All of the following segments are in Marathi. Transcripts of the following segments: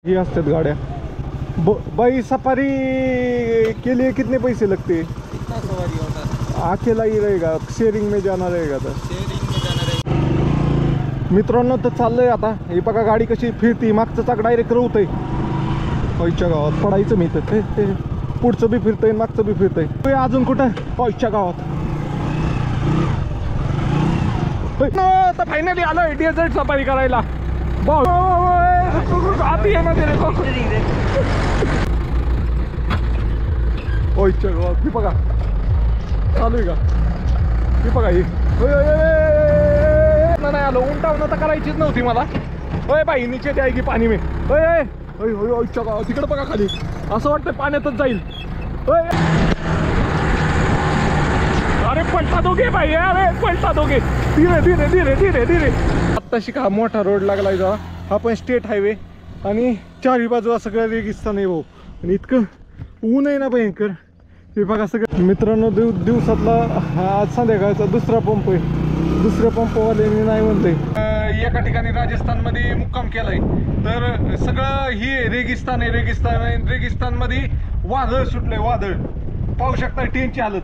ये असतात गाड्या। भाई सफारी के लिए कितने पैसे लगते हैं? कितना सवारी होता है? अकेला ही रहेगा, शेअरिंग में जाना रहेगा तर? शेअरिंग में जाना रहेगा। मित्रांनो तर चाललंय आता, हे बघा गाडी कशी फिरती, मागचं चाक डायरेक्ट रवतंय। पैच्या गावात पडायचं मी तर, पुढचं बी फिरतंय मागचं बी फिरतंय। अजून कुठं पैच्या गावात तर फायनली आलोय डेझर्ट सफारी करायला। आती आहे ना ते पैच्या गावात मी बघा चालू आहे का, मी बघा ही नाही आलो, उंटावणं तर करायचीच नव्हती मला। ओय बाई नीचे ते आहे की पाणी में, ओयच्या गावात तिकडं बघा खाली, असं वाटतं पाण्यातच जाईल। अरे पलटा दोगे भाई, अरे पलटा दोगे, धीरे धीरे धीरे धीरे धीरे। आत्ताशी का मोठा रोड लागलाय जा, हा पण स्टेट हायवे आणि चारही बाजूला सगळं रेगिस्तान आहे भाऊ, आणि इतकं ऊन आहे ना भयंकर। हे बघा सगळं मित्रांनो, दिवसातला आज संध्याकाळचा दुसरा पंप आहे। दुसऱ्या पंपवाल्याने नाही म्हणते एका ठिकाणी राजस्थानमध्ये मुक्काम केलाय, तर सगळं ही रेगिस्तान आहे, रेगिस्तान आहे। रेगिस्तानमध्ये वादळ सुटलंय, वादळ पाहू शकता, टेंटची हालत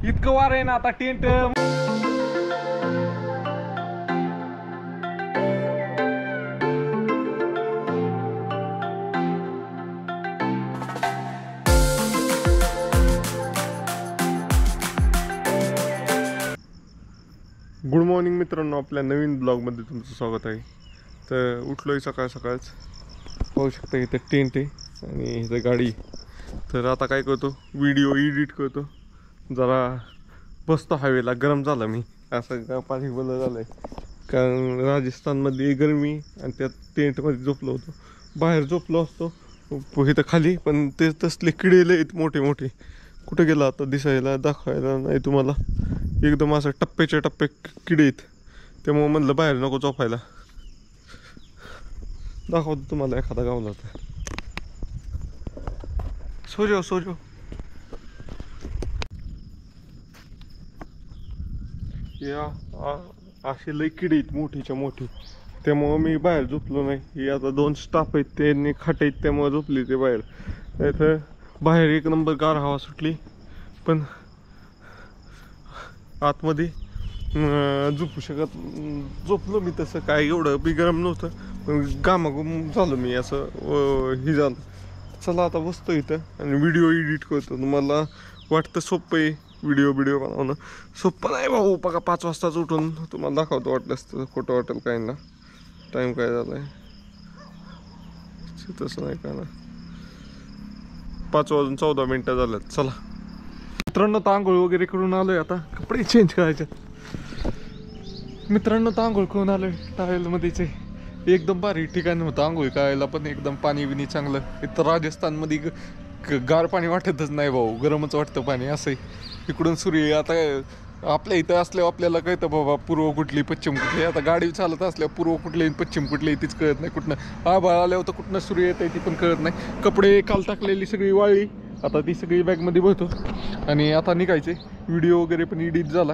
इतकं वार आहे ना आता। टेंट गुड मॉर्निंग मित्रांनो, आपल्या नवीन ब्लॉगमध्ये तुमचं स्वागत आहे। तर उठलोय सकाळ सकाळच, पाहू शकता इथं टेंट आहे आणि इथं गाडी। तर आता काय करतो, व्हिडिओ एडिट करतो, जरा बसतो हवेला। गरम झालं मी, असं पाणी बोललं झालं आहे, कारण राजस्थानमध्ये गरमी आणि त्यात टेंटमध्ये झोपलो होतो। बाहेर झोपलो असतो इथं खाली, पण ते तसले किडे आहेत मोठे मोठे, कुठे गेला आता दिसायला दाखवायला नाही तुम्हाला, एकदम असं टप्प्याच्या टप्पे किडे आहेत, त्यामुळं म्हणलं बाहेर नको झोपायला। दाखवतो तुम्हाला एखादा गावला तर, सोजो सोजो। या असे लई किडे आहेत मोठीच्या मोठी, त्यामुळं मी बाहेर झोपलो नाही। हे आता दोन स्टाफ आहेत, त्यांनी खाट आहेत त्यामुळे झोपले ते बाहेर। इथं बाहेर एक नंबर गार हवा सुटली, पण आतमध्ये झोपू शकत, झोपलो मी तसं काय एवढं बी गरम नव्हतं, पण गामागुम झालं मी, असं हे झालं। चला आता बसतो इथं आणि व्हिडिओ एडिट करतो। तुम्हाला वाटतं सोपं आहे व्हिडिओ बनवणं, सोपं नाही भाऊ। बघा 5 वाजताच उठून तुम्हाला दाखवतो, वाटलं असतं खोटं वाटेल काय ना। टाईम काय झाला आहे तसं नाही का ना, 5 वाजून 14 मिनटं झाल्यात। चला मित्रांनो, तर आंघोळ वगैरे करून आलोय, आता कपडे चेंज करायचे मित्रांनो। तर आंघोळ करून आलोय, टावेलमध्येच आहे। एकदम भारी ठिकाण होतं आंघोळ करायला, पण एकदम पाणी बिनी चांगलं। इथं राजस्थानमध्ये गार पाणी वाटतच नाही भाऊ, गरमच वाटतं पाणी असं आहे। इकडून सूर्य आता आपल्या इथं असल्यावर आपल्याला कळतं बाबा पूर्व कुठली पश्चिम कुठली, आता गाडी चालत असल्यावर पूर्व कुठली पश्चिम कुठली तीच कळत नाही, कुठनं आभाळ आल्यावर तर कुठनं सूर्य येत आहे ती पण कळत नाही। कपडे काल टाकलेली सगळी वाळली, आता ती सगळी बॅगमध्ये भरतो आणि आता निघायचे। व्हिडिओ वगैरे पण एडिट झाला,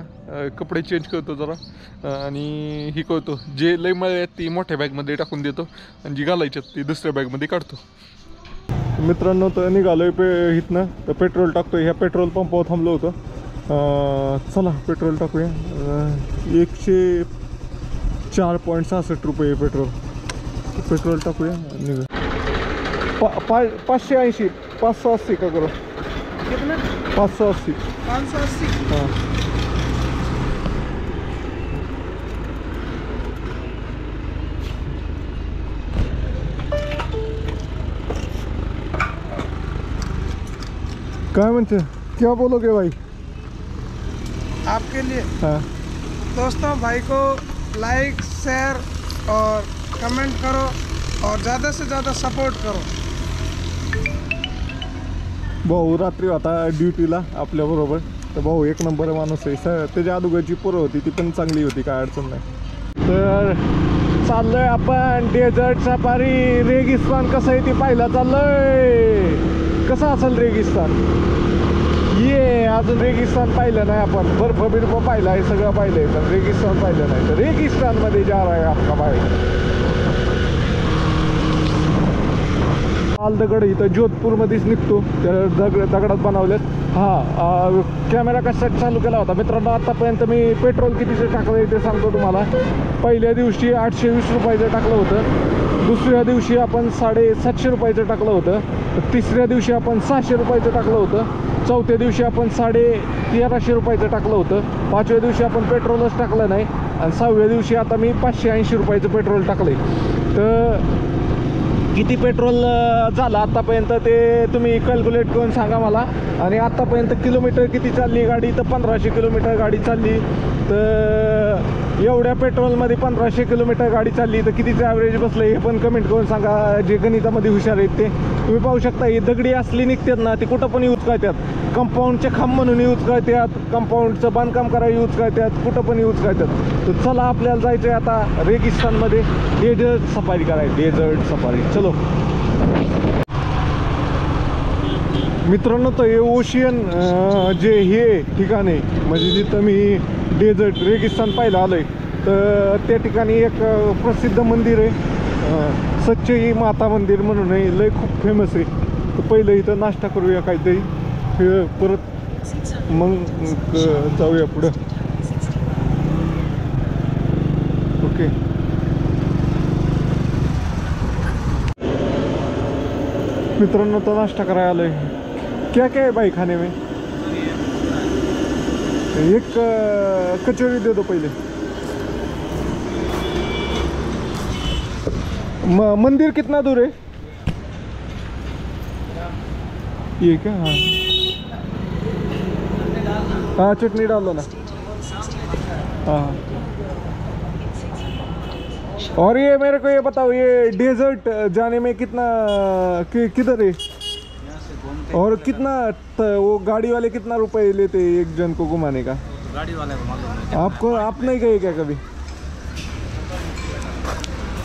कपडे चेंज करतो जरा आणि ही करतो, जे लई मळे आहेत ती मोठ्या बॅगमध्ये टाकून देतो आणि जी घालायच्यात ती दुसऱ्या बॅगमध्ये काढतो। मित्रांनो, तर निघालोय इथनं, तर पेट्रोल टाकतोय, ह्या पेट्रोल पंपावर थांबलो होतो। चला पेट्रोल टाकूया। 104.66 रुपये पेट्रोल टाकूया। 580 580 का करो, कितना? 580 580। हाँ। क्या म्हणते, क्या बोलोगे भाई? आपके लिए हाँ दोस्तों, भाई को लाइक शेयर और कमेंट करो और ज़्यादा से ज़्यादा सपोर्ट करो। भाऊ रात्री होता ड्युटीला आपल्याबरोबर, तर भाऊ एक नंबर माणूस आहे। त्याच्या अगोदरची पोरं होती ती पण चांगली होती, काय अडचण नाही। तर चाललोय आपण डेझर्ट सफारी। रेगिस्तान कसं आहे ते पाहायला चाललोय, कसं असेल रेगिस्तान। ये अजून रेगिस्तान पाहिलं नाही आपण, बर्फ बिर्फ पाहिलं आहे, सगळं पाहिलंय, पण रेगिस्तान पाहिलं नाही। तर रेगिस्तानमध्ये जा रहा है आपका भाई। लाल दगड इथं जोधपूरमध्येच निघतो, त्या दगडात बनवलेत. हां, कॅमेरा कशासाठी चालू केला होता मित्रांनो, आत्तापर्यंत मी पेट्रोल कितीचं टाकलं आहे ते सांगतो तुम्हाला. पहिल्या दिवशी 820 रुपयाचं टाकलं होतं, दुसऱ्या दिवशी आपण 750 रुपयाचं टाकलं होतं, तिसऱ्या दिवशी आपण 600 रुपयाचं टाकलं होतं, चौथ्या दिवशी आपण 1350 रुपयाचं टाकलं होतं, पाचव्या दिवशी आपण पेट्रोलच टाकलं नाही, आणि 6व्या दिवशी आता मी 580 रुपयाचं पेट्रोल टाकलं आहे. तर किती पेट्रोल झालं आत्तापर्यंत ते तुम्ही कॅल्क्युलेट करून सांगा मला. आणि आत्तापर्यंत किलोमीटर किती चालली गाडी, तर 1500 किलोमीटर गाडी चालली. तर एवढ्या पेट्रोलमध्ये 1500 किलोमीटर गाडी चालली तर कितीचं ॲव्हरेज बसलं हे पण कमेंट करून सांगा, जे गणितामध्ये हुशार आहेत ते. तुम्ही पाहू शकता ही दगडी असली निघतात ना, ती कुठं पण यूज करतात, कंपाऊंडचे खांब म्हणून यूज करतात, कंपाऊंडचं बांधकाम करायला यूज करतात, कुठं पण यूज करतात. तर चला आपल्याला जायचं आहे आता रेगिस्तानमध्ये डेझर्ट सफारी करायची, डेझर्ट सफारी. चलो मित्रांनो, तर हे ओशियन जे हे ठिकाण आहे म्हणजे जिथं मी डेझर्ट रेगिस्तान पाहायला आलो आहे, तर त्या ठिकाणी एक प्रसिद्ध मंदिर आहे, सच्चई माता मंदिर म्हणून आहे, लय खूप फेमस आहे. तर पहिलं इथं नाश्ता करूया काहीतरी, परत मग जाऊया पुढं. ओके मित्रांनो, तर नाश्ता करायला आलो आहे. क्या क्या है भाई खाने में? एक कचौरी दे दो पहले. मंदिर कितना दूर है? ये क्या? हाँ हाँ, चटनी डाल दो ना. हाँ, और ये मेरे को ये बताओ, ये डेजर्ट जाने में कितना किधर है, और कितना वो गाड़ी वाले कितना रुपए लेते हैं एक जन को घुमाने का? गाड़ी वाले को मालूम नहीं। आपको आप नहीं गए क्या कभी?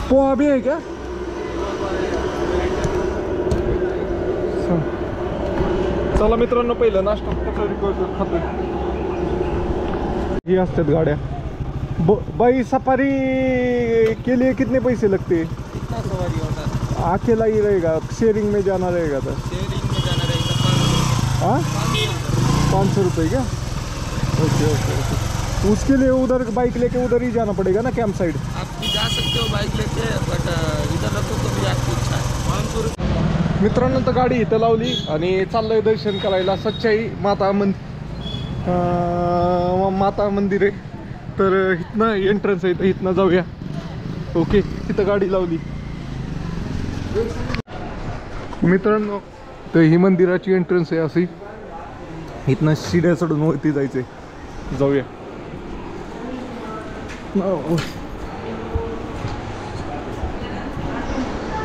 पोहा भी है क्या? चला मित्रांनो, पहिलं नाश्ता कचोरी खातोय. ही असतात गाड्या. भाई सफारी के लिए कितने पैसे लगते हैं? कितना सवारी होता है? अकेला ही रहेगा, शेयरिंग में जाना रहेगा तो? शेयरिंग में जाना रहेगा हाँ, 500 रुपये क्या? Okay okay okay. उसके लिए उधर बाइक लेके उधर ही जाना पड़ेगा ना, कैंप साइड? आप भी जा सकते हो बाइक लेके, बट इधर रखो तो भी आपकी इच्छा है. 500 रुपये. मित्रांनो, तर गाडी इथं लावली आणि चाललोय दर्शन करायला. सच्चाई माता माता मंदिर आहे, तर इथनं एंट्रन्स आहे, तर इथनं जाऊया. ओके, इथं गाडी लावली. मित्रांनो, तर ही मंदिराची एंट्रन्स आहे अशी, इथनं शिड्या चढून वरती जायचंय. जाऊया.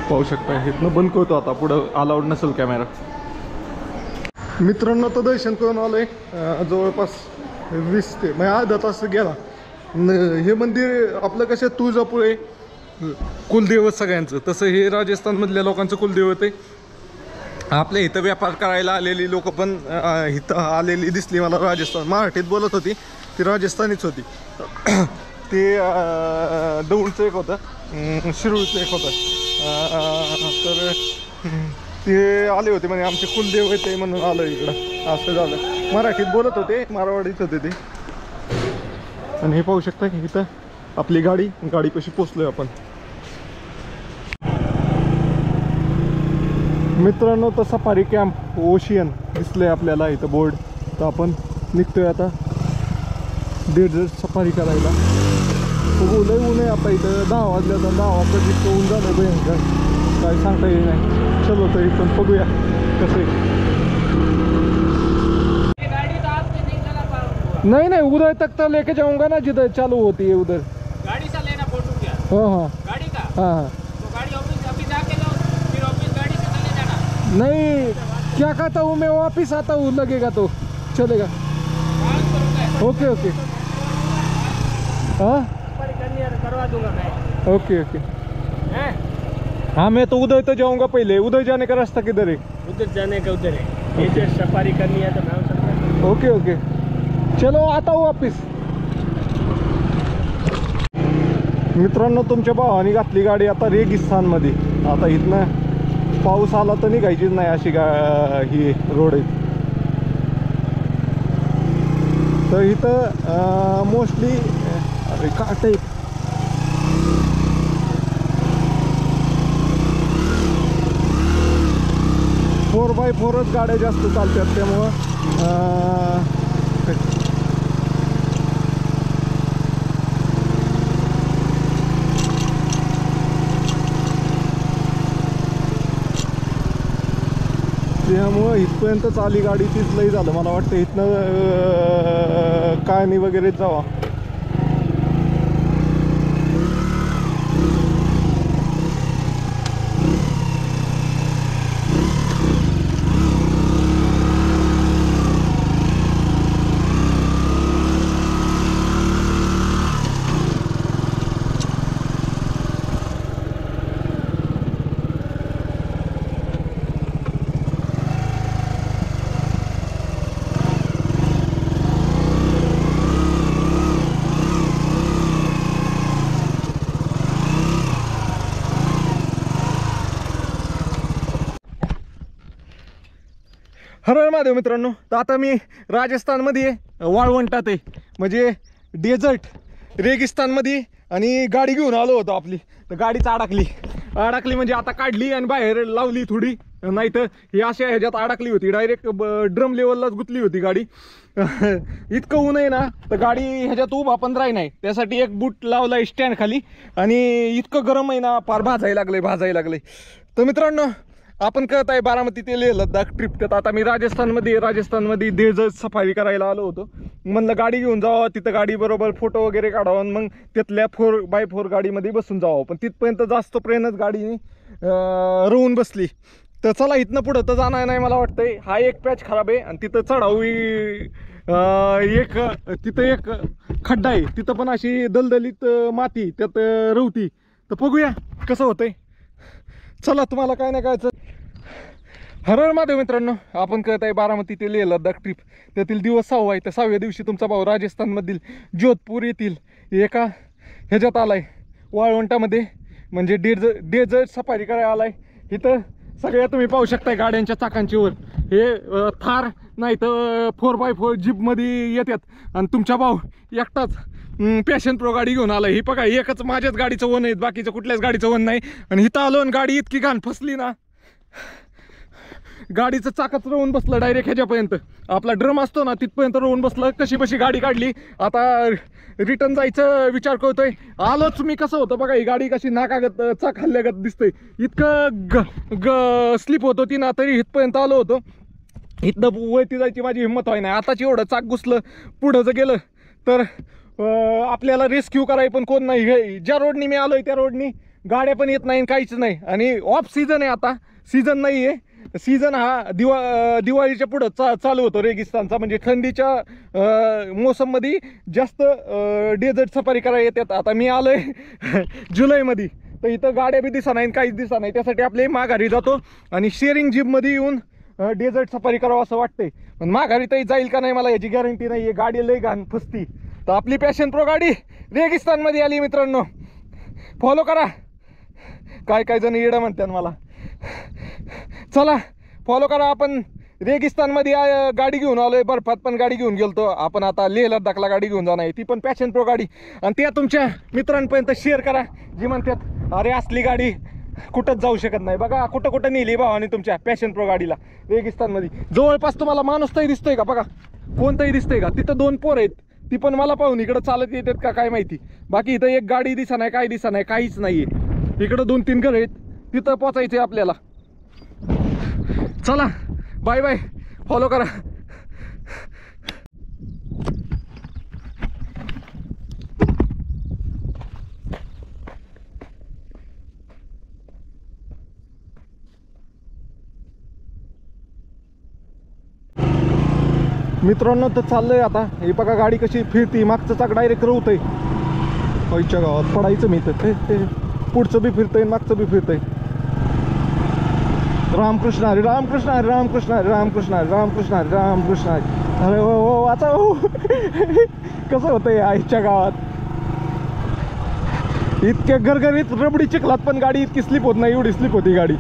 पाहू शकता, इथनं बंद करतो आता, पुढं अलाउड नसेल कॅमेरा. मित्रांनो, तर दर्शन करून आलोय जवळपास 20 ते म्हणजे अर्धा तास गेला. हे मंदिर आपलं कसं तुळजापूर आहे कुलदैवत सगळ्यांचं, तसं हे राजस्थानमधल्या लोकांचं कुलदैवत आहे. आपल्या इथं व्यापार करायला आलेली लोक पण इथं आलेली दिसली मला. राजस्थान मराठीत बोलत होती, ती राजस्थानीच होती. ते दौंडचं एक होतं, शिरूरचं एक होतं. तर ते आले होते म्हणजे आमचे कुलदैवत आहे म्हणून आलो इकडं. असं झालं, मराठीत बोलत होते, मारवाडीत होते ते. आणि हे पाहू शकता इथं आपली गाडीपाशी पोचलोय आपण. मित्रांनो, तर सफारी कॅम्प ओशियन दिसलंय आपल्याला इथं बोर्ड. तर आपण निघतोय आता डेझर्ट सफारी करायला. लय ऊन आहे आता इथं. 10 वाजल्या, तर 10 वाजता इतकं ऊन झालं भयंकर, काय सांगता येईल नाही. चलो तर इथून बघूया कसं आहे. नहीं नहीं, उधर तक तो लेके जाऊंगा ना जिधर चालू होती है उधर. गाड़ी से लेना फोटो क्या? हाँ हाँ गाड़ी का? हाँ हाँ. तो गाड़ी ऑफिस अभी जाके लो, फिर ऑफिस गाड़ी से चले जाना. नहीं, क्या कहता हूँ मैं, वापिस आता हूँ, लगेगा तो चलेगा. 500 रुपये. Okay okay. हाँ करवा दूंगा मैं. Okay okay. हाँ, मैं तो उधर तो जाऊंगा पहले. उधर जाने का रास्ता किधर है? उधर जाने का उधर है. ये जो सफारी करनी है तो नाम सकता. ओके ओके, चलो आता हूँ वापिस. मित्रांनो, तुमच्या भावाने घातली गाडी आता रेगिस्तानमध्ये. आता इथनं पाऊस आला तर निघायचीच नाही अशी ही रोड आहे. तर इथं मोस्टली अरे काट आहे. 4x4च गाड्या जास्त चालतात त्यामुळं इथपर्यंत आली गाडी तीच लई झालं. मला वाटतं इथनं काळणी वगैरे जावा. हर हर महादेव मित्रांनो. तर आता मी राजस्थानमध्ये वाळवंटात आहे, म्हणजे डेझर्ट रेगिस्तानमध्ये, आणि गाडी घेऊन आलो होतो आपली. तर गाडीच अडकली म्हणजे आता काढली आणि बाहेर लावली थोडी, नाही तर ही अशा ह्याच्यात अडकली होती. डायरेक्ट ड्रम लेवललाच गुतली होती गाडी. इतकं ऊन आहे ना, तर गाडी ह्याच्यात उभा पण राही नाही. त्यासाठी एक बूट लावलाय स्टँड खाली, आणि इतकं गरम आहे ना, फार भाजायला लागलंय. तर मित्रांनो, आपण कळत आहे बारामती ते लेह लद्दाख ट्रिप. त्यात आता मी राजस्थानमध्ये डेझर्ट सफारी करायला आलो होतो. म्हणलं गाडी घेऊन जावं, तिथं गाडी बरोबर फोटो वगैरे काढावं, मग त्यातल्या 4x4 गाडीमध्ये बसून जावं. पण तिथपर्यंत जास्त प्रेनच गाडीने रोवून बसली. तर चला, इथनं पुढं तर जाणार नाही मला वाटतंय. हा एक पॅच खराब आहे, आणि तिथं चढावी तिथं एक खड्डा आहे, तिथं पण अशी दलदलीत माती, त्यात रवती. तर बघूया कसं होतंय. चला, तुम्हाला काय नाही कळायचं. हर हर महादेव मित्रांनो, आपण कळत आहे बारामती ते लेह लद्दाख ट्रिप. त्यातील दिवस 6वा आहे. तर 6व्या दिवशी तुमचा भाऊ राजस्थानमधील जोधपूर येथील एका ह्याच्यात आलाय, वाळवंटामध्ये, म्हणजे डेझर्ट सफारी करायला आलाय. इथं सगळ्या तुम्ही पाहू शकताय गाड्यांच्या चाकांची वर हे थार नाही तर 4x4 जीपमध्ये येतात, आणि तुमचा भाऊ एकटाच पॅशन प्रो गाडी घेऊन आलाय. ही बघा, एकच माझ्याच गाडीचं वन आहे, बाकीचं कुठल्याच गाडीचं वन नाही. आणि इथं आलो आणि गाडी इतकी घाण फसली ना, गाडीचं चाकच रोवून बसलं डायरेक्ट ह्याच्यापर्यंत. आपला ड्रम असतो ना, तिथपर्यंत रोवून बसलं. कशी गाडी काढली. आता रिटर्न जायचं विचार करतोय. आलोच मी, कसं होतं बघा, ही गाडी कशी नाकागत चाक हल्ल्यागत दिसतंय. इतकं स्लिप होत होती ना, तरी इथपर्यंत आलो होतो. इथनं वरती जायची माझी हिंमत व्हाय नाही. आताच एवढं चाक घुसलं, पुढं जर गेलं तर आपल्याला रेस्क्यू करायला पण कोण नाही. ज्या रोडनी मी आलोय त्या रोडनी गाड्या पण येत नाही, काहीच नाही. आणि ऑफ सीझन आहे, आता सीझन नाही आहे. सीझन हा दिवाळीच्या पुढं चालू होतो रेगिस्तानचा, म्हणजे थंडीच्या मोसममध्ये जास्त डेझर्ट सफारी करायला येतात. आता मी आलोय जुलैमध्ये, तर इथं गाड्या बी दिसा नाही, काहीच दिसा नाही. त्यासाठी आपली माघारी जातो आणि शेअरिंग जीपमध्ये येऊन डेझर्ट सफारी करावं असं वाटतंय. पण माघारी तरी जाईल का नाही मला याची गॅरंटी नाही आहे. गाडी लई घाण फसती. तर आपली पॅशन प्रो गाडी रेगिस्तानमध्ये आली मित्रांनो. फॉलो करा. काय जण येडं म्हणतात मला. चला फॉलो करा. आपण रेगिस्तानमध्ये गाडी घेऊन आलोय, बर्फात पण गाडी घेऊन गेलतो आपण. आता लेह लद्दाखला गाडी घेऊन जाणार आहे, ती पण पॅशन प्रो गाडी. आणि त्या तुमच्या मित्रांपर्यंत शेअर करा, जी म्हणतात अरे असली गाडी कुठंच जाऊ शकत नाही. बघा कुठं नेली भावानी तुमच्या पॅशन प्रो गाडीला रेगिस्तानमध्ये. जवळपास तुम्हाला माणूस तरी दिसतोय का? बघा कोणतंही दिसतंय का? तिथं 2 पोर आहेत, ती पण मला पाहून इकडं चालत येतात का काय माहिती. बाकी इथं एक गाडी दिसा नाही, काय दिसा नाही, काहीच नाहीये. इकडं 2-3 घर आहेत, तिथं पोचायचंय आपल्याला. चला बाय बाय, फॉलो करा. मित्रांनो तर चाललंय आता. हे बघा गाडी कशी फिरती, मागचं चाक डायरेक्ट रवतंय. पैच्या गावात पडायचं मी तर. पुढचं बी फिरतंय, मागचं बी फिरतंय. रामकृष्ण हरी रामकृष्ण हरी रामकृष्ण हरी रामकृष्ण हरी रामकृष्ण हरी रामकृष्ण हरी. अरे हो वाचा हो. कसं होतंय आईच्या गावात. इतक्या गरगरीत रबडी चिखलात पण गाडी इतकी स्लिप होत नाही, एवढी स्लिप होती गाडी.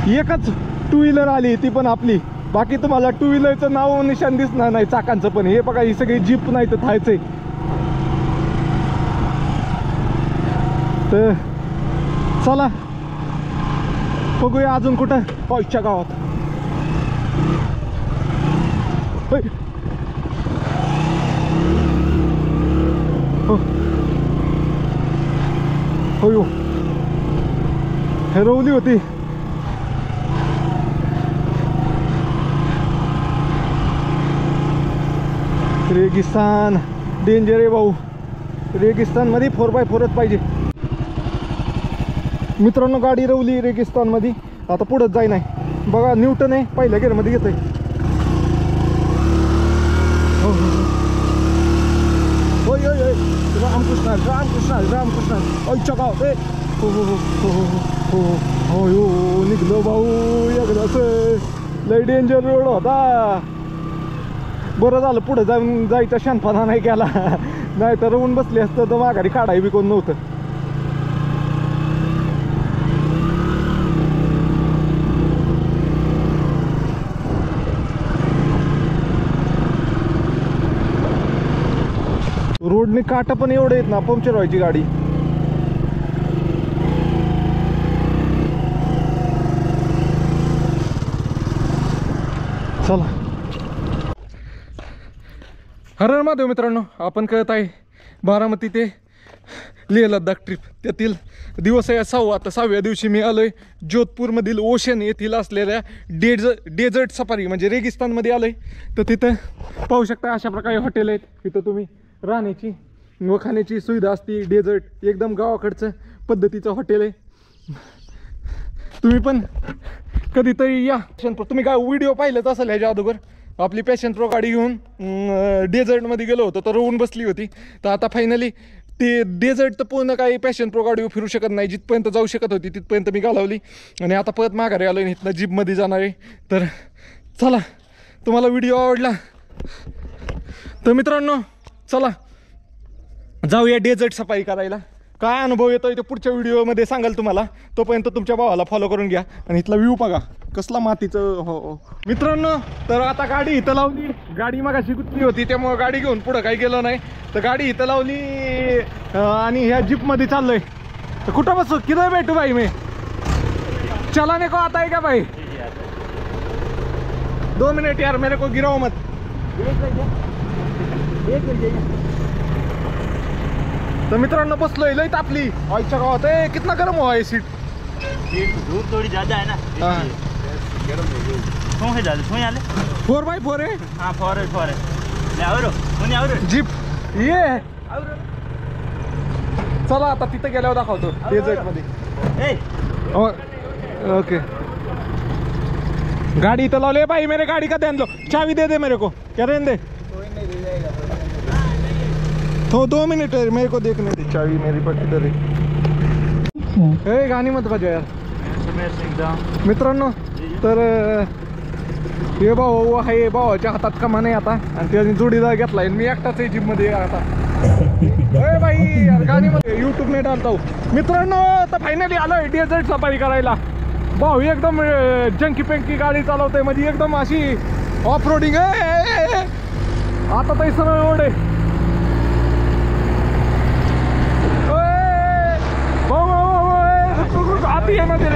एकच टू व्हीलर आली, ती पण आपली. बाकी तुम्हाला टू व्हीलरचं नाव निशाण दिसणार नाही चाकांचं. पण हे बघा, ही सगळी जीप नाही तर थायचंय. तर चला बघूया अजून कुठं पाऊसच्या गावात. होय. हो हो, हरवली होती. रेगिस्तान डेंजर आहे भाऊ. रेगिस्तानमध्ये 4x4च पाहिजे. मित्रांनो गाडी रवली रेगिस्तानमध्ये. आता पुढंच जाई नाही. बघा न्यूटन आहे, पहिल्या गेअरमध्ये घेत आहे. हो हो होय होय होय. रामकृष्ण रामकृष्ण रामकृष्ण. ऐच्या गाव ए. हो हो हो हो हो हो हो. निघलो भाऊ एकदाच. लय डेंजर रोड होता. बरं झालं पुढं जाऊन जायचा शानपणा नाही केला. नाही तर रवून बसले असतं तर माघारी काढाय बी कोण नव्हतं. रोडने काटा पण एवढे आहेत ना, पंक्चर व्हायची गाडी. चला. हर हर महादेव मित्रांनो, आपण कळत आहे बारामती ते लेह लडाख ट्रिप. त्यातील दिवस आहे 6वा. आता 6व्या दिवशी मी आलोय जोधपूरमधील ओशन येथील असलेल्या डेझर्ट सफारी म्हणजे रेगिस्तानमध्ये आलोय. तर तिथं पाहू शकता अशा प्रकारे हॉटेल आहेत. तिथं तुम्ही राहण्याची व खाण्याची सुविधा असते. डेझर्ट एकदम गावाकडचं पद्धतीचं हॉटेल आहे. तुम्ही पण कधीतरी या. तुम्ही काय व्हिडिओ पाहिलेच असेल ह्याच्या अगोदर. आपली पॅशन प्रो गाडी घेऊन डेझर्टमध्ये गेलो होतो तर रोवून बसली होती. तर आता फायनली ते डेझर्ट तर पूर्ण काही पॅशन प्रो गाडी फिरू शकत नाही. जिथपर्यंत जाऊ शकत होती तिथपर्यंत मी घालवली आणि आता परत माघारी आलो. इथनं जीपमध्ये जाणार आहे. तर चला, तुम्हाला व्हिडिओ आवडला तर मित्रांनो चला जाऊया डेझर्ट सफारी करायला. काय अनुभव येतोय ते पुढच्या व्हिडिओमध्ये सांगाल तुम्हाला. तोपर्यंत तुमच्या भावाला फॉलो करून घ्या. आणि इथला व्ह्यू बघा कसला मातीचं. हो मित्रांनो, तर आता गाडी इथं लावली. गाडी मगाशी गुतली होती त्यामुळे गाडी घेऊन पुढं काही गेलो नाही. तर गाडी इथं लावली आणि ह्या जीपमध्ये चाललोय. तर कुठं बसू, किधर बैठू भाई मी. चलाने को आता है क्या भाई. 2 मिनट यार, मेरे को गिराओ मत. तर मित्रांनो बसलोय. लय तापली आईच्या गावात. कितना गरम हुआ है सीट. धूप थोड़ी ज्यादा है ना. हाँ क्यों है ज्यादा. क्यों यार 4x4 है. हाँ 4 है. ले आओ रो. कोणी आओ रो. जीप ये चला आता तिथे गेल्यावर दाखवतो डेझर्ट मध्ये. ए ओके गाड़ी इतना लो ले भाई. मेरे गाड़ी का ध्यान लो. चाबी दे दे मेरे को. क्या रहने दे. तो 2 मिनट है, मेरे को देखने दे. चाबी मेरी पर किधर है. गाणी मत बजा यार. मित्रांनो तर हे भाऊ आहे. भावाच्या हातात कमा नाही आता आणि त्याने जोडीदार घेतलाय. मी एकटाच आहे जिममध्ये आता. भाई यार गाणी मध्ये यूट्यूबने डालता हूँ. मित्रांनो तर फायनली आलोय डेझर्ट सफारी करायला. भाऊ एकदम जंकी पेंकी गाडी चालवते म्हणजे एकदम अशी ऑफ रोडिंग आहे. आता तर सरळ रोड आहे. आती आहे मध्ये.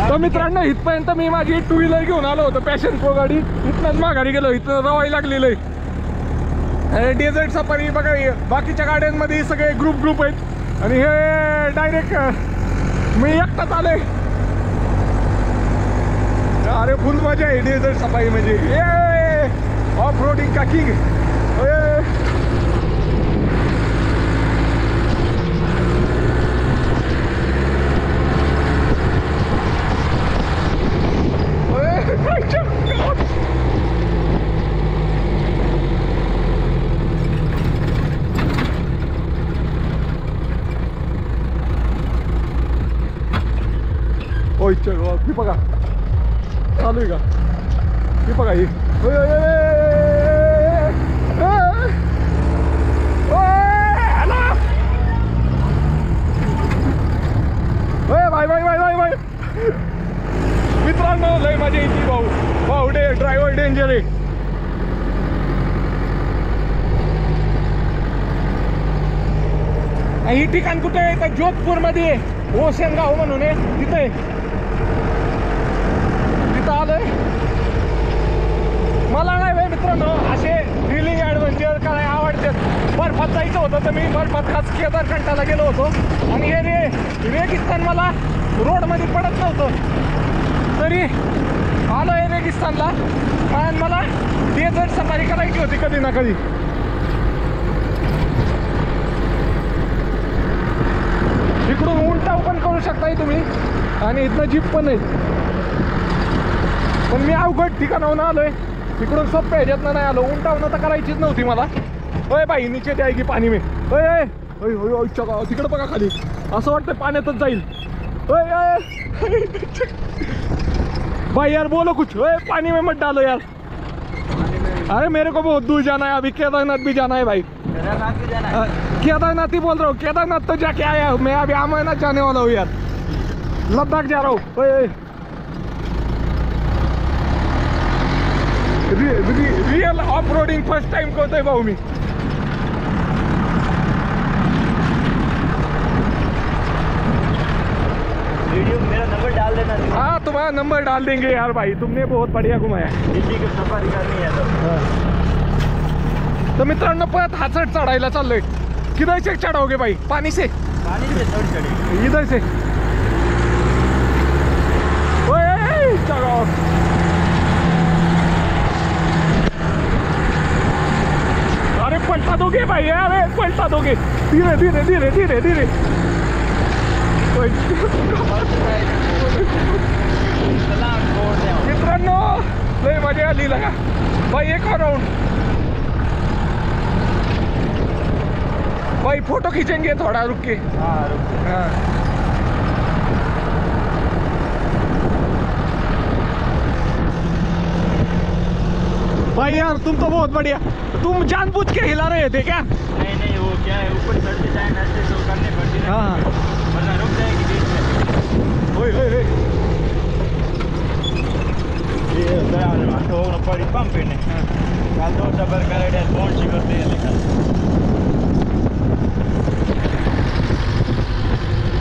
तर मित्रांनो इथपर्यंत मी माझी 2 व्हीलर घेऊन आलो होतो पॅशन प्रो गाडी. इथनंच माघारी गेलो. इथं रवाई लागलेलं आहे. डेझर्ट सफारी बघा. बाकीच्या गाड्यांमध्ये सगळे ग्रुप आहेत आणि हे डायरेक्ट मी एकटाच आलोय. अरे फुल मजा आहे डेझर्ट सफारी म्हणजे. ऑफ रोडिंग का किंग. ही बघा चालू आहे का. ही बघा ही. Bye bye bye bye bye. मित्रांनो लय मजा येते भाऊ. भाऊ ड्रायव्हर डेंजर आहे. ही ठिकाण कुठे आहे? तर जोधपूर मध्ये ओशनगाव म्हणून आहे, तिथे तिथं आलोय. मला नाही भाई मित्रांनो असे थ्रिलिंग ॲडव्हेंचर काय आवडतात. बर्फात जायचं होतं तर मी बर्फात खास केदारखंडाला गेलो होतो आणि हे रेगिस्तान मला रोडमध्ये पडत नव्हतं, तरी आलो आहे रेगिस्तानला. आणि मला डेझर्ट सफारी करायची होती कधी ना कधी. इकडून उंटाव पण करू शकताय तुम्ही आणि इथनं जीप पण आहे. पण मी अवघड ठिकाणाहून आलोय, इकडून सोप्या ह्याच्यातनं नाही आलो. उंटावनं तर करायचीच नव्हती मला. अय बाई नीचे द्याय की पाणी में. अय तिकडं बघा खाली, असं वाटतं पाण्यातच जाईल. भाई यार बोलो कुछ. पानी में मत डालो यार. अरे मेरे को बहुत दूर जाना है, अभी केदारनाथ भी जाना है भाई. केदारनाथ ही बोल रहा हूँ. केदारनाथ तो जाके आया हूँ मैं, अभी अमरनाथ जाने वाला हूँ यार. लद्दाख जा रहा हूँ. Real off roading first time करतोय भाऊ मी. वीडियो मेरा नंबर डाल देना. हाँ तुम्हारा नंबर डाल देंगे यार भाई, तुमने बहुत बढ़िया घुमाया. दिल्ली की सफारी करनी है तो मित्रांनो परत हा चढ चढायला चाललोय. किधर से चढ़ाओगे भाई? पानी से? पानी से चढ़ेगी. इधर से. ओए चलो. अरे पलटा दोगे भाई, अरे पलटा दोगे. धीरे धीरे धीरे धीरे धीरे. मित्रांनो लय मजा आली लगा भाई. एक और राउंड भाई. फोटो खींचेंगे थोड़ा रुक के. हाँ भाई यार तुम तो बहुत बढ़िया. तुम जानबूझ के हिला रहे थे क्या? नहीं वो क्या है, ऊपर चढ़ते जाए ना तो करनी पड़ती है. हाँ वरना रुक जाएगी बीच में. ओए ये होता है आटो पड़ी पंप पे नहीं. काल दो डबर करे कौन सी करते हैं लेकर.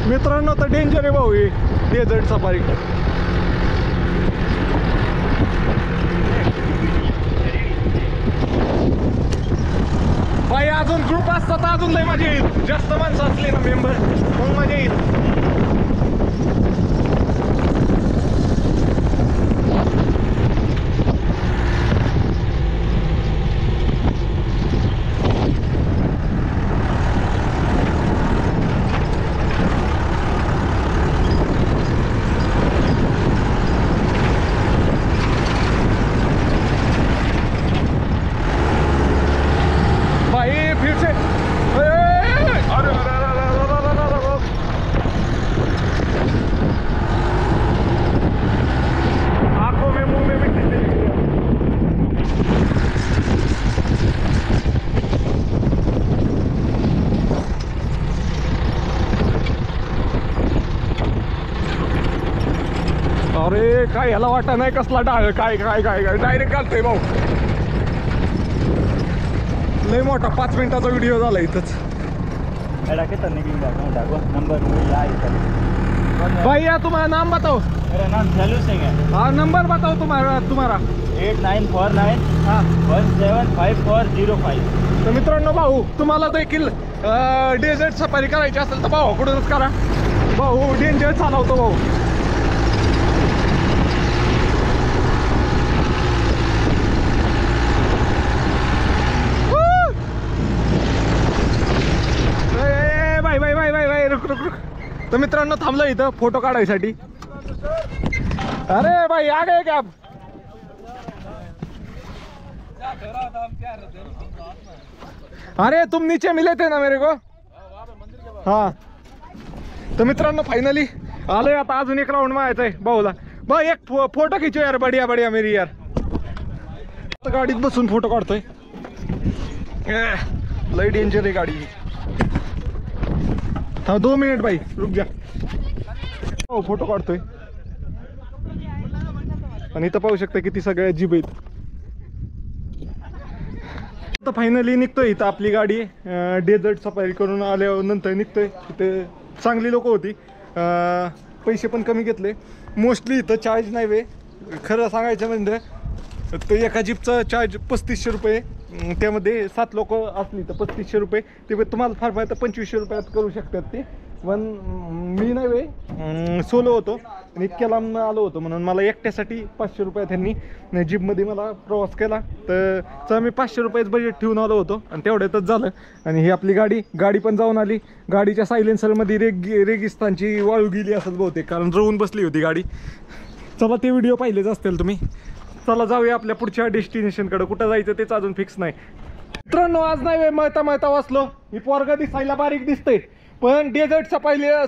मित्रांनो तर डेंजर आहे भाऊ हे डेझर्ट सफारी. भाई अजून ग्रुप असता तर अजून लय मजा येईल. जास्त माणसं असली ना मेंबर मग मजा येईल. अरे काय ह्याला वाटा नाही कसला डाळ. काय काय काय काय डायरेक्ट घालतोय भाऊ. लय मोठा 5 मिनिटाचा व्हिडिओ झाला इथंच. कितना निकलेगा नंबर भाई यार तुम्हारा नाम बताओ. मेरा नाम झलू सिंह है. हाँ नंबर बताओ तुम्हारा. 8949 हाँ 175405. तर मित्रांनो भाऊ तुम्हाला देखील डेझर्ट सफारी करायची असेल तर भाऊकडूनच करा. भाऊ डेंजर चालवतो भाऊ. तर मित्रांनो थांबलो इथं फोटो काढायसाठी. अरे भाई आ गए क्या आप? अरे तुम नीचे मिले थे ना मेरे को. हाँ तर मित्रांनो फायनली आलोय आता. अजून एक राऊंड मारायचा आहे भाऊला. भाऊ एक फोटो खिचो यार. बढ़िया बढ़िया मेरी यार. गाडीत बसून फोटो काढतोय. लय डेंजर आहे गाडी. हाँ 2 मिनिट भाई रुक जा. हो फोटो काढतोय. आणि इथं पाहू शकता किती सगळ्या जीप आहेत. आता फायनली निघतोय इथं आपली गाडी डेझर्ट सफारी करून आल्यानंतर निघतोय. इथे चांगली लोक होती, पैसे पण कमी घेतले. मोस्टली इथं चार्ज नाही वे, खरं सांगायचं म्हणजे तर एका जीपचा चार्ज 3500 रुपये. त्यामध्ये 7 लोक असली तर 3500 रुपये. ते तुम्हाला फार फार तर 2500 रुपयात करू शकतात ते. पण मी नाही वे सोलो होतो आणि इतक्या लांब आलो होतो म्हणून मला एकट्यासाठी 500 रुपये त्यांनी जीपमध्ये मला प्रवास केला. तर मी 500 रुपयाच बजेट ठेवून आलो होतो आणि तेवढ्यातच झालं. आणि ही आपली गाडी पण जाऊन आली. गाडीच्या सायलेन्सरमध्ये रेगिस्तानची वाळू गेली असत बहुतेक, कारण रवून बसली होती गाडी. चला ते व्हिडिओ पाहिलेच असतील तुम्ही. चला जाऊया आपल्या पुढच्या डेस्टिनेशनकडे. कुठं जायचं तेच अजून फिक्स नाही. मित्रांनो आज नाही वे मळता वाचलो. ही पोरगा दिसायला बारीक दिसतंय, पण डेझर्ट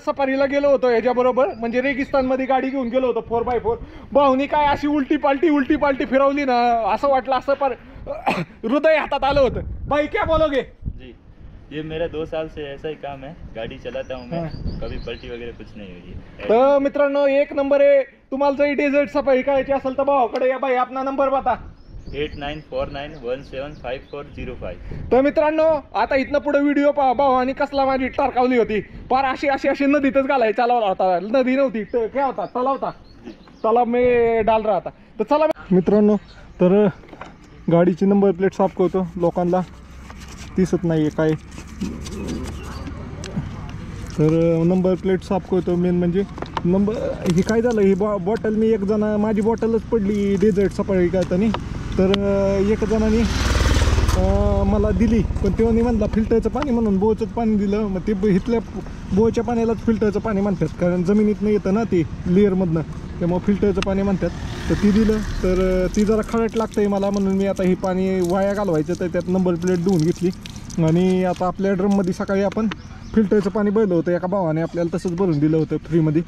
सफारीला गेलो होतो याच्याबरोबर, म्हणजे रेगिस्तानमध्ये गाडी घेऊन गेलो होतो 4x4. भाऊनी काय अशी उलटी पालटी फिरवली ना, असं वाटलं असं पर हृदय हातात आलं होतं. भाई क्या बोलोगे? जी, ये मेरा 2 साल से ऐसा ही काम है, गाड़ी चलाता हूँ मैं, कभी पलटी वगैरह कुछ नहीं हुई है. तर मित्रांनो एक नंबर आहे. तुम्हाला जर डेझर्ट सफारी करायची असेल तर भावाकडे या. भाई अपना नंबर बता. 8949175405. तर मित्रांनो आता इथनं पुढे व्हिडिओ पहा. भावानी कसला माझी टारकावली होती पार, अशी नदीतच घालाय चालवला होता. नदी नव्हती तर काय होता, तलाव मी डाल रहा था. तर चला मित्रांनो, तर गाडीची नंबर प्लेट साफ करतो. लोकांना दिसत नाहीये काय, तर नंबर प्लेट साफ करतो. मेन म्हणजे नंबर हे काय झालं, ही बॉटल मी एक जण माझी बॉटलच पडली डेझर्ट सफारी करताना. तर एक जणांनी मला दिली, पण तेव्हा मी म्हणला फिल्टरचं पाणी म्हणून बोरचंच पाणी दिलं. मग ते इथल्या बोरच्या पाण्यालाच फिल्टरचं पाणी म्हणतात, कारण जमिनीतनं येतं ना ते लेअरमधनं, त्यामुळे फिल्टरचं पाणी म्हणतात. तर ती दिलं, तर ती जरा खरट लागतंय मला, म्हणून मी आता ही पाणी वाया घालवायचं तर त्यात नंबर प्लेट धुवून घेतली. आणि आता आपल्या ड्रममध्ये सकाळी आपण फिल्टरचं पाणी भरलं होतं. एका भावाने आपल्याला तसंच भरून दिलं होतं फ्रीमध्ये.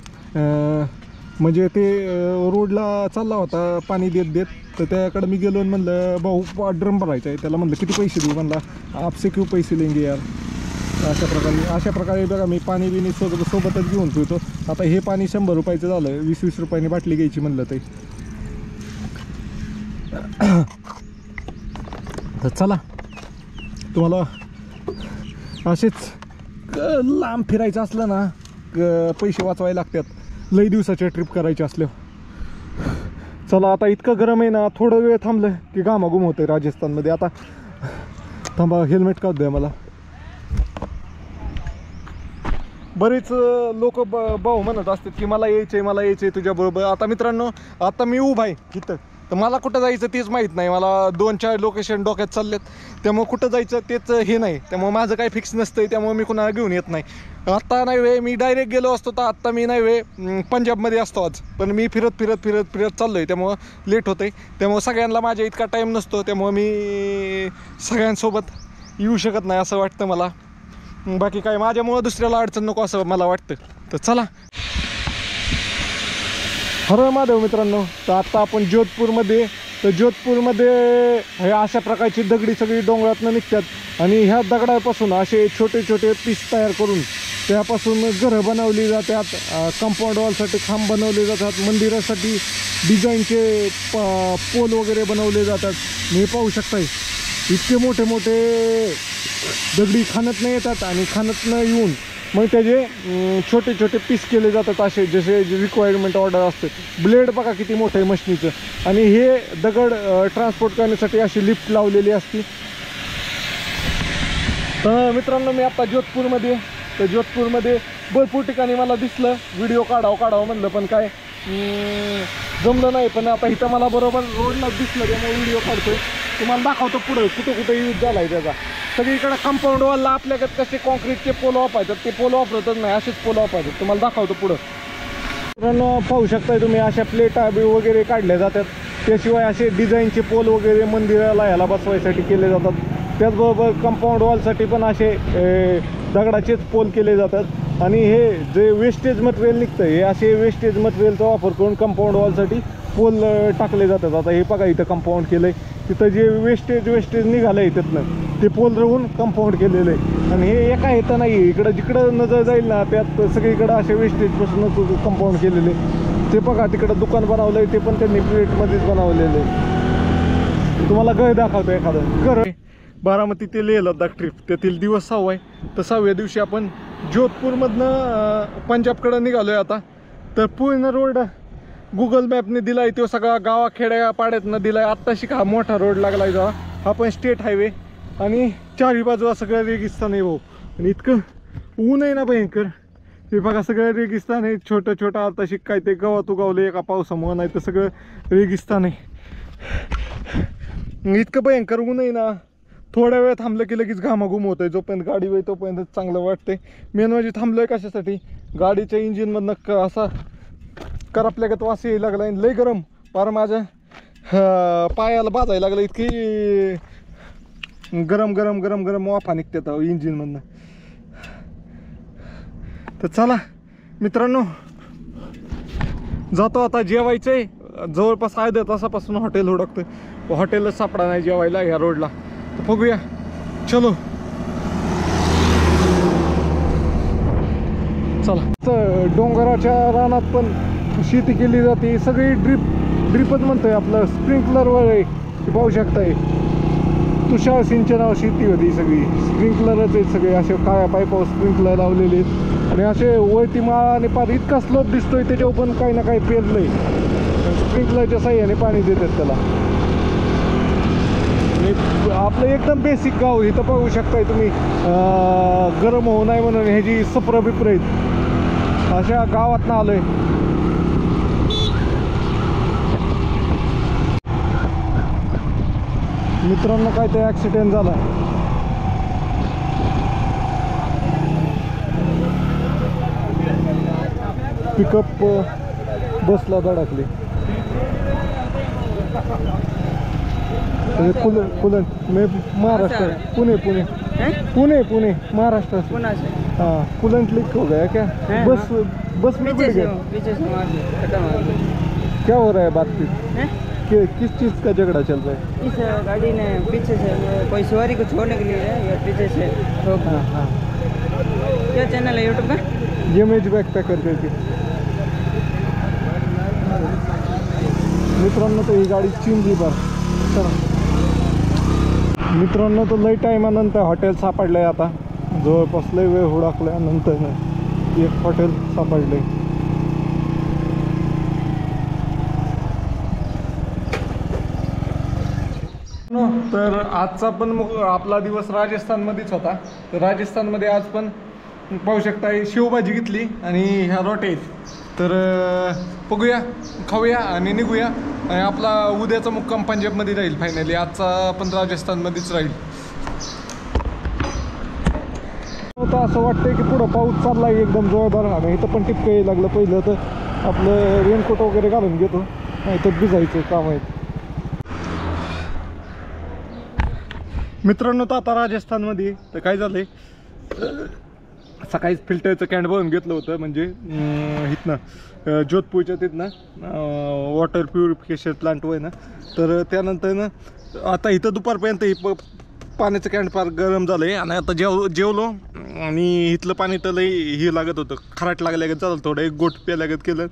म्हणजे ते रोडला चालला होता पाणी देत. तर त्याकडे मी गेलो आणि म्हणलं भाऊ ड्रम भरायचा आहे. त्याला म्हणलं किती पैसे देऊ, म्हणला आपसे क्यों पैसे लेंगे यार. अशा प्रकारे बघा मी पाणी बिनी सोबतच घेऊन ठेवतो. आता हे पाणी 100 रुपयाचं झालं. 20-20 रुपयाने बाटली घ्यायची म्हणलं ते. तर चला, तुम्हाला असेच लांब फिरायचं असलं ना, पैसे वाचवायला लागतात लई दिवसाच्या ट्रिप करायचे असल्यावर. चला आता इतकं गरम आहे ना, थोडं वेळ थांबलं की घामाघूम होतंय राजस्थानमध्ये. आता थांबा, हेल्मेट काढ द्या मला. बरेच लोक भाऊ म्हणत असतात की मला यायचंय तुझ्याबरोबर. आता मित्रांनो आता मी उभा आहे इथं, तर मला कुठं जायचं तेच माहीत नाही. मला 2-4 लोकेशन डोक्यात चाललेत, त्यामुळे कुठं जायचं तेच हे नाही. त्यामुळे माझं काही फिक्स नसतंय, त्यामुळे मी कुणाला घेऊन येत नाही. आत्ता नाही वे मी डायरेक्ट गेलो असतो तर आत्ता मी नाही वे पंजाबमध्ये असतो आज. पण मी फिरत चाललो आहे, त्यामुळं लेट होतं आहे. त्यामुळं सगळ्यांना माझ्या इतका टाईम नसतो, त्यामुळं मी सगळ्यांसोबत येऊ शकत नाही असं वाटतं मला. बाकी काय माझ्यामुळं दुसऱ्याला अडचण नको असं मला वाटतं. तर चला, हर महादेव मित्रांनो. तर आत्ता आपण जोधपूरमध्ये. तर जोधपूरमध्ये हे अशा प्रकारची दगडी सगळी डोंगरातनं निघतात आणि ह्या दगडापासून असे छोटे पीस तयार करून त्यापासून घरं बनवली जातात, कंपाऊंड वॉलसाठी खांब बनवले जातात, मंदिरासाठी डिझाईनचे पोल वगैरे बनवले जातात. हे पाहू शकताय इतके मोठे दगडी खाणतनं येतात आणि खाणतनं येऊन मग त्याचे छोटे पीस केले जातात असे जसे रिक्वायरमेंट ऑर्डर असते. ब्लेड बघा किती मोठं आहे मशीनीचं. आणि हे दगड ट्रान्सपोर्ट करण्यासाठी अशी लिफ्ट लावलेली असते. तर मित्रांनो मी आता जोधपूरमध्ये. तर जोधपूरमध्ये भरपूर ठिकाणी मला दिसलं व्हिडिओ काढावं म्हणलं, पण काय जमलं नाही. पण आता इथं मला बरोबर रोडला दिसलं, त्यामुळे व्हिडिओ काढतोय. तुम्हाला दाखवतो पुढं कुठं यूज झाला आहे त्याचा. सगळीकडे कंपाऊंड वॉलला आपल्याकडे कसे कॉन्क्रीटचे पोल वापरायतात, ते पोल वापरतच नाही, असेच पोल वापरायचे. तुम्हाला दाखवतो पुढं. मित्रांनो पाहू शकताय तुम्ही अशा प्लेटा वगैरे काढल्या जातात. त्याशिवाय असे डिझाईनचे पोल वगैरे मंदिराला ह्याला बसवायसाठी केले जातात. त्याचबरोबर कंपाऊंड वॉलसाठी पण असे दगडाचेच पोल केले जातात. आणि हे जे वेस्टेज मटेरियल निघतं, हे असे वेस्टेज मटेरियलचा वापर करून कंपाऊंड वॉलसाठी पोल टाकले जातात. आता हे बघा इथं कंपाऊंड केलं आहे, तिथं जे वेस्टेज निघालं आहे तिथनं ते पोल रवून कंपाऊंड केलेलं आहे. आणि हे एका येतं नाही, इकडं जिकडं नजर जाईल ना त्यात सगळीकडं असे वेस्टेजपासून कंपाऊंड केलेले. ते बघा तिकडं दुकान बनवलं आहे, ते पण त्यांनी प्लेटमध्येच बनवलेलं आहे. तुम्हाला गय दाखवतो एखादं घर. बारामती ते लेह लडाख ट्रिप, त्यातील दिवस 6 आहे. तर 6व्या दिवशी आपण जोधपूरमधनं पंजाबकडं निघालो आहे आता. तर पूर्ण रोड गुगल मॅपने दिला आहे, तो सगळा गावाखेड्या पाड्यातनं दिला आहे. आत्ताशी हा मोठा रोड लागला आहे जेव्हा, हा पण स्टेट हायवे. आणि चारही बाजूला सगळं रेगिस्तान आहे भाऊ. आणि इतकं ऊन आहे ना भयंकर. हे बघा सगळं रेगिस्तान आहे, छोटं छोटं. आताशी काय ते गवत उगवलं एका पावसामुळे, नाही तर सगळं रेगिस्तान आहे. इतकं भयंकर ऊन आहे ना, थोड्या वेळ थांबलं की लगेच घामाघूम होतंय. जोपर्यंत गाडी होईल तोपर्यंत चांगलं वाटतंय. मेन म्हणजे थांबलोय कशासाठी, गाडीच्या इंजिनमधनं असा करपल्यागत वास यायला लागला. लय गरम, पार माझ्या पायाला बाजायला लागलं. इतकी गरम गरम गरम गरम वाफा निघतात इंजिनमधनं. तर चला मित्रांनो, जातो आता. जेवायचंय जवळपास अर्ध्या तासापासून हॉटेल हुडकतोय, हॉटेलच सापडा नाही जेवायला या रोडला. तर बघूया, चलो चला. डोंगराच्या रानात पण शेती केली जाते, सगळी ड्रिपच म्हणतोय आपलं, स्प्रिंकलरवर आहे. पाहू शकताय, तुषार सिंचनावर शेती होती सगळी. स्प्रिंकलरच आहेत सगळे, असे काळ्या पाईपावर स्प्रिंकलर लावलेले आहेत. आणि असे वरती माळा आणि पार इतका स्लोप दिसतोय, त्याच्यावर पण काही ना काही पेरलंय. स्प्रिंकलरच्या साह्याने पाणी देतात त्याला. आपलं एकदम बेसिक गाव इथं पाहू शकताय तुम्ही. गरम होऊ नये म्हणून ह्याची सप्र बिप्र आहेत, अशा गावातनं आलोय. मित्रांनो काय ते ॲक्सिडेंट झाला. पिकअप बसला धडकली. कुलन मे महाराष्ट्र, पुणे महाराष्ट्र. हाँ, कुलंट लीक हो गया क्या? बस में गिर गया. क्या हो रहा है बातचीत? किस चीज़ का झगड़ा चल रहा है? इस गाड़ी ने पीछे से कोई सवारी को छोड़ने के लिए या पीछे से रोक. हाँ. क्या चैनल है यूट्यूब का? यमेज बैकपॅकर करके. मित्रांनो तर ही गाडी चिंबली बार. चला मित्रांनो, तर लई टायमानंतर हॉटेल सापडलंय. आता जवळपास लई वेळ हुडकल्यानंतर एक हॉटेल सापडलंय. तर आजचा पण आपला दिवस राजस्थानमध्येच होता. तर राजस्थानमध्ये आज पण पाहू शकता शेवभाजी घेतली आणि ह्या रोटे. तर बघूया, खाऊया आणि निघूया. आणि आपला उद्याचा मुक्काम पंजाबमध्ये राहील फायनली. आजचा पण राजस्थानमध्येच राहील. तर असं वाटतंय की पुढं पाऊस चालला आहे एकदम जोरदार. आणि इथं पण टिपकं यायला लागलं. पहिलं तर आपलं रेनकोट वगैरे घालून घेतो, नाही तर भिजायचं काम आहे. मित्रांनो, तर आता राजस्थानमध्ये तर काय झालंय, सकाळीच फिल्टरचं कॅन भरून घेतलं होतं. म्हणजे इथनं जोधपूरच्या तिथनं वॉटर प्युरिफिकेशन प्लांट होय ना. तर त्यानंतर ना आता इथं दुपारपर्यंत पाण्याचं कॅन फार गरम झालं आहे. आणि आता जेवलो आणि इथलं पाणी तर लई हे लागत होतं, खराट लागल्यागत झालं. थोडं एक गोट प्याल्यागत केलं,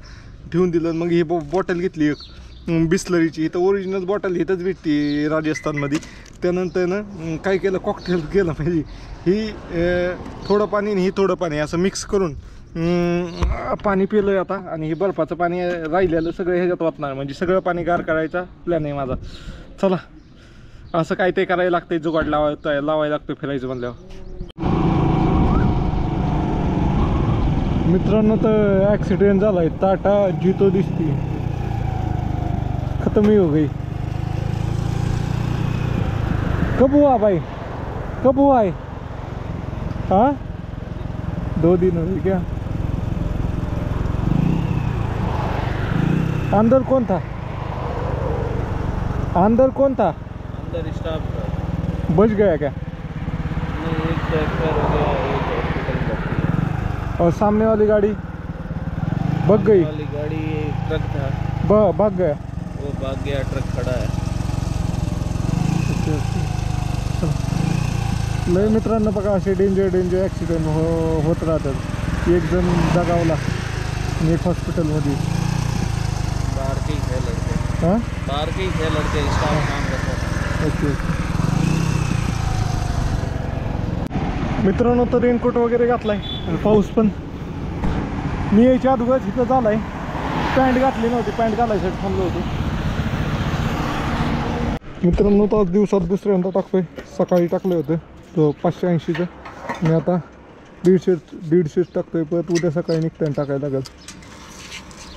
ठेवून दिलं. मग ही बॉटल घेतली एक बिस्लरीची. इथं ओरिजिनल बॉटल इथंच भेटते राजस्थानमध्ये. त्यानंतर ना काय केलं, कॉकटेल केलं पाहिजे. ही थोडं पाणी आणि ही थोडं पाणी असं मिक्स करून पाणी पिलं आहे आता. आणि हे बर्फाचं पाणी राहिलेलं सगळं ह्याच्यात वाटणार, म्हणजे सगळं पाणी गार करायचा प्लॅन आहे माझा. चला, असं काय ते करायला लागतंय, जुगाड लावायला लागतं फिरायचं म्हणल्यावर. मित्रांनो, तर ॲक्सिडेंट झाला आहे. टाटा जीतो दिसती, खत्म ही हो गई. कब हुआ भाई, कब हुआ है? हाँ, 2 दिन हुए क्या? अंदर कौन था? अंदर कौन था? अंदर स्टाफ बच गया क्या? नहीं, एक ट्रैक्टर हो गया, एक हॉस्पिटल भर्ती. और सामने वाली गाड़ी भाग गई? वाली गाड़ी ट्रक था, भाग गया. वो भाग गया, ट्रक खड़ा है. लय मित्रांनो बघा असे डेंजर ॲक्सिडेंट होत राहतात. एक जण जगावला आणि एक हॉस्पिटलमध्ये. बाहर के ही है लड़के, हां बाहर के ही है लड़के, स्टाफ काम करते हैं. ओके. मित्रांनो तर रेनकोट वगैरे घातलाय आणि पाऊस पण. मी यायच्या अगोदर इथं झालाय. पॅन्ट घातली नव्हती, पॅन्ट घालायसाठी थांबलो होतो. मित्रांनो तर आज दिवसात दुसऱ्यांदा टाकतोय. सकाळी टाकलं होतं तो 580चं. मी आता 150 टाकतोय. परत उद्या सकाळी निघताना टाकायला लागेल.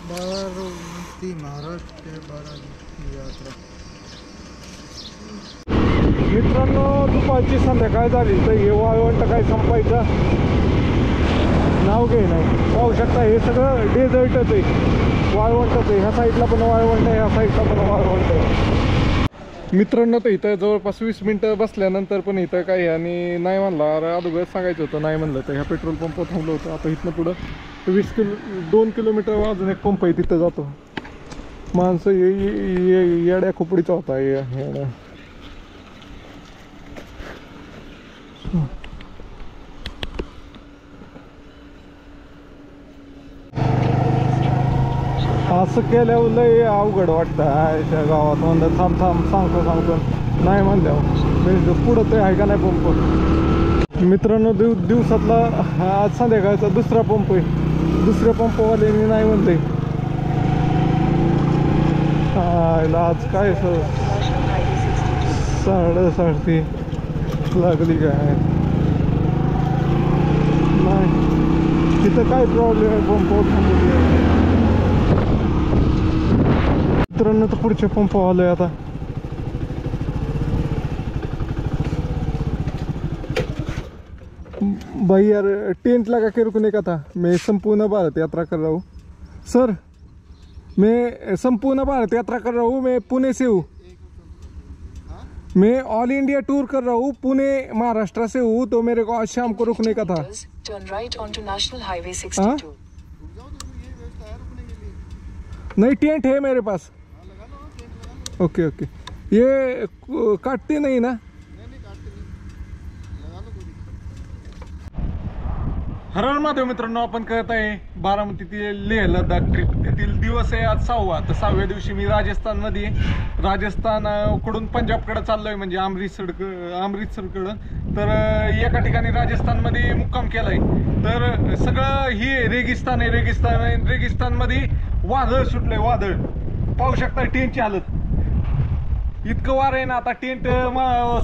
बारामती महाराष्ट्र यात्रा. मित्रांनो दुपारची संध्याकाळ झाली तर हे वाळवंट काय संपायचं नाव घे नाही. पाहू शकता हे सगळं डेझर्टच आहे, वाळवंटच आहे. ह्या साईडला पण वाळवंट आहे, ह्या साईडला पण वाळवंट आहे. मित्रांनो तर इथं जवळपास 20 मिनटं बसल्यानंतर पण इथं काही आणि नाही म्हणला. अरे अगोदर सांगायचं होतं नाही म्हणलं तर ह्या पेट्रोल पंपावर थांबलं होतं. आता इथनं पुढं 2 किलोमीटर अजून एक पंप आहे तिथं जातो. माणसं येड्या खोपडीचा होता येड्या. असं केल्यावर लय अवघड वाटतं आयच्या गावात. म्हणलं थांब सांगतो नाही म्हणल्यावर पुढं ते आहे का नाही पंप. मित्रांनो दिवसातला आज संध्याकाळचा दुसरा पंप आहे. दुसऱ्या पंपवाल्याने नाही म्हणते. आज काय 3:30 लागली काय नाही. तिथं काय प्रॉब्लेम आहे पंपावर थांबवली. मित्रांनो तर पुढच्या पंपावर आलोय आता. भाई यार टेंट लगा के रुकने का था. मैं संपूर्ण भारत यात्रा कर रहा हूँ सर. मैं संपूर्ण भारत यात्रा कर रहा हूँ. मैं पुणे से हूँ. मैं ऑल इंडिया टूर कर रहा हूँ. पुणे महाराष्ट्र से हूँ. तो मेरे को आज शाम को रुकने का था. Turn right onto National Highway 62. नहीं टेंट है मेरे पास. Okay okay. ये काटते नहीं ना. हर हर महादेव मित्रांनो, आपण करत आहे बारामती ते लेह लडाख ट्रिप. तेथील दिवस आहे आज 6वा. तर 6व्या दिवशी मी राजस्थानमध्ये राजस्थानकडून पंजाबकडे चाललोय, म्हणजे अमृतसरकडं. तर एका ठिकाणी राजस्थानमध्ये मुक्काम केलाय. तर सगळं ही रेगिस्तान आहे. रेगिस्तानमध्ये वादळ सुटलंय. वादळ पाहू शकता. टेंटची हालत इतकं वार आहे ना. आता टेंट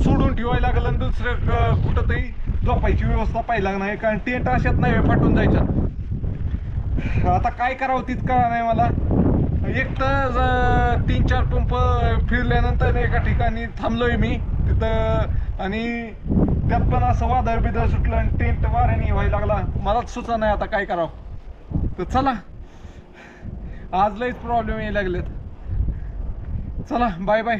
सोडून ठेवायला लागलं आणि दुसरं कुठंतरी झोपायची व्यवस्था पाहिजे नाही. कारण टेंट अशात नाही फाटून जायच्या. आता काय करावं तीच कळा नाही मला. एक तर 3-4 पंप फिरल्यानंतर एका ठिकाणी थांबलोय मी तिथं. आणि त्यात पण असं वादळ बिदळ सुटलं आणि टेंट वाऱ्याने व्हायला लागला. मलाच सुचा नाही आता काय करावं. तर चला आज लयच प्रॉब्लेम यायला लागलेत. चला बाय बाय.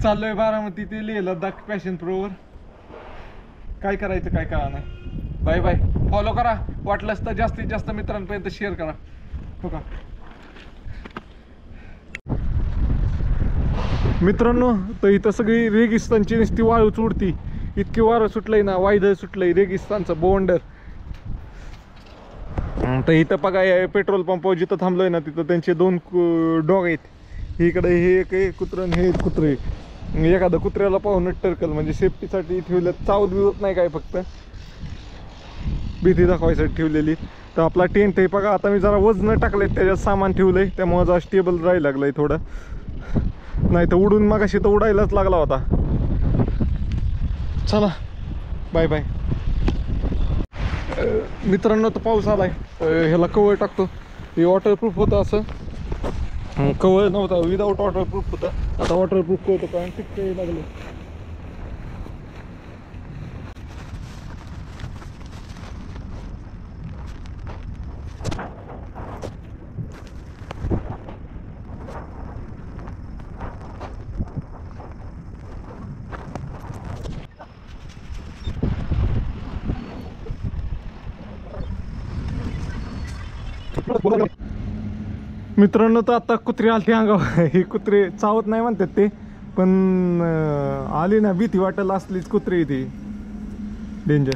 चाललोय बारामती ते लेह लडाख पॅशन प्रोवर. काय करायचं काय कळा नाही. Bye bye. फॉलो करा, वाटलंच तर जास्तीत जास्त मित्रांपर्यंत शेअर करा. हो का मित्रांनो. तर इथं सगळी रेगिस्तानची नुसती वाळूच उडती. इतकी वारं सुटलंय ना, वायदळ सुटलंय रेगिस्तानचं बोंडर. तर इथं बघा पेट्रोल पंपावर जिथं थांबलोय ना तिथं त्यांचे 2 डॉग आहेत. इकडे हे एक कुत्रं आणि हे एक कुत्रे. एखादं कुत्र्याला पाहून टर्कल म्हणजे सेफ्टीसाठी ठेवलं. चावत बिवत नाही काय, फक्त भीती दाखवायसाठी ठेवलेली. तर आपला टेंट आहे बघा. आता मी जरा वजन टाकलंय, त्याच्यात सामान ठेवलंय, त्यामुळे जरा स्टेबल राहायला लागलंय थोडं. नाही तर उडून मगाशी तर उडायलाच लागला होता. चला बाय बाय. मित्रांनो तर पाऊस आलाय. ह्याला कवर टाकतो. हे वॉटरप्रूफ होतं. असं कवर नव्हता, विदाऊट वॉटरप्रूफ होता. आता वॉटरप्रूफ करतो कारण टिकते लागले. मित्रांनो तर आता कुत्रे आलते अंगावर. ही कुत्रे चावत नाही म्हणतात ते, पण आली ना भीती वाटायला असलीच कुत्रे ती. डेंजर